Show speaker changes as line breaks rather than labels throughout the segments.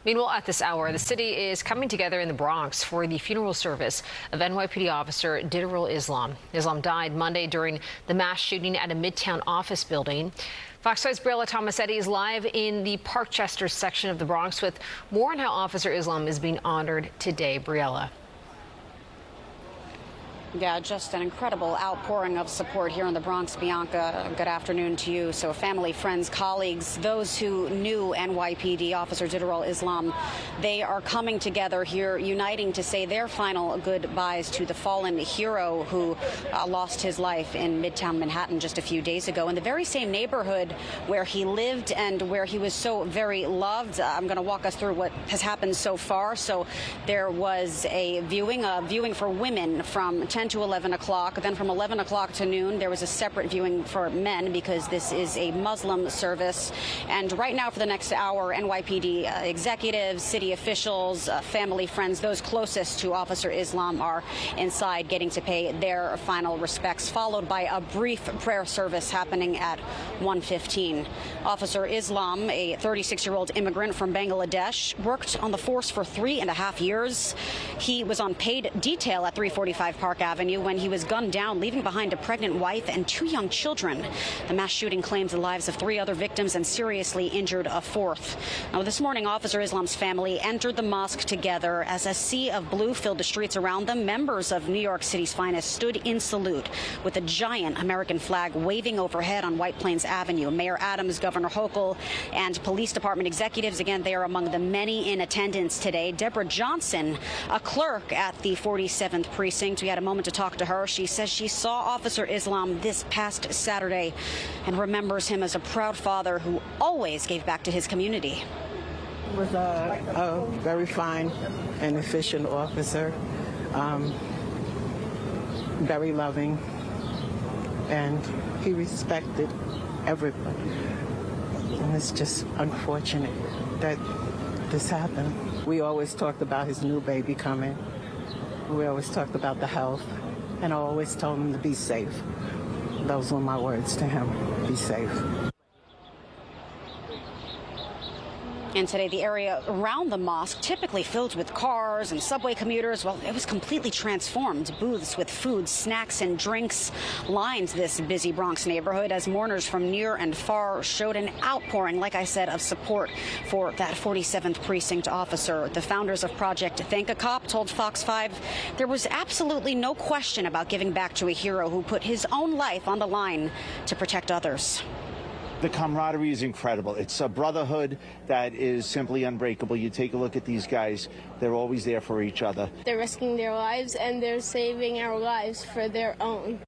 Meanwhile, at this hour, the city is coming together in the Bronx for the funeral service of NYPD officer Didarul Islam. Islam died Monday during the mass shooting at a Midtown office building. Fox 5's Briella Tomasetti is live in the Parkchester section of the Bronx with more on how Officer Islam is being honored today. Briella.
Yeah, just an incredible outpouring of support here in the Bronx. Bianca, good afternoon to you. So family, friends, colleagues, those who knew NYPD officer Didarul Islam, they are coming together here, uniting to say their final goodbyes to the fallen hero who lost his life in Midtown Manhattan just a few days ago in the very same neighborhood where he lived and where he was so very loved. I'm going to walk us through what has happened so far. So there was a viewing for women from 10 to 11 o'clock. Then from 11 o'clock to noon, there was a separate viewing for men because this is a Muslim service. And right now for the next hour, NYPD executives, city officials, family, friends, those closest to Officer Islam are inside getting to pay their final respects, followed by a brief prayer service happening at 1:15. Officer Islam, a 36-year-old immigrant from Bangladesh, worked on the force for 3.5 years. He was on paid detail at 345 Park Avenue when he was gunned down, leaving behind a pregnant wife and 2 young children. The mass shooting claimed the lives of 3 other victims and seriously injured a 4th. Now, this morning, Officer Islam's family entered the mosque together as a sea of blue filled the streets around them. Members of New York City's finest stood in salute with a giant American flag waving overhead on White Plains Avenue. Mayor Adams, Governor Hochul, and police department executives, again, they are among the many in attendance today. Deborah Johnson, a clerk at the 47th precinct, we had a moment to talk to her. She says she saw Officer Islam this past Saturday and remembers him as a proud father who always gave back to his community.
He was a very fine and efficient officer, very loving, and he respected everybody. And it's just unfortunate that this happened. We always talked about his new baby coming. We always talked about the health, and I always told him to be safe. Those were my words to him, be safe.
And today, the area around the mosque, typically filled with cars and subway commuters, well, it was completely transformed. Booths with food, snacks, and drinks lined this busy Bronx neighborhood as mourners from near and far showed an outpouring, like I said, of support for that 47th precinct officer. The founders of Project Thank a Cop told Fox 5 there was absolutely no question about giving back to a hero who put his own life on the line to protect others.
The camaraderie is incredible. It's a brotherhood that is simply unbreakable. You take a look at these guys, they're always there for each other.
They're risking their lives and they're saving our lives for their own.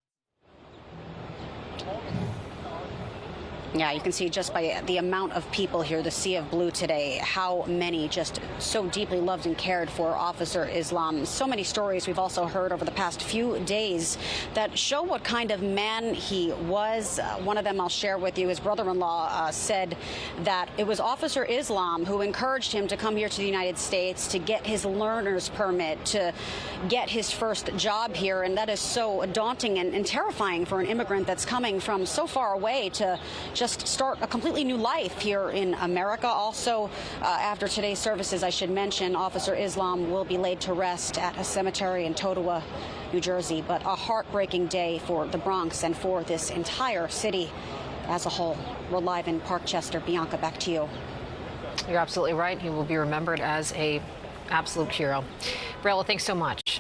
Yeah, you can see just by the amount of people here, the sea of blue today, how many just so deeply loved and cared for Officer Islam. So many stories we've also heard over the past few days that show what kind of man he was. One of them I'll share with you. His brother-in-law said that it was Officer Islam who encouraged him to come here to the United States to get his learner's permit, to get his first job here. And that is so daunting and terrifying for an immigrant that's coming from so far away to just start a completely new life here in America. Also, after today's services, I should mention, Officer Islam will be laid to rest at a cemetery in Totowa, New Jersey. But a heartbreaking day for the Bronx and for this entire city as a whole. We're live in Parkchester. Bianca, back to you.
You're absolutely right. He will be remembered as an absolute hero. Briella, thanks so much.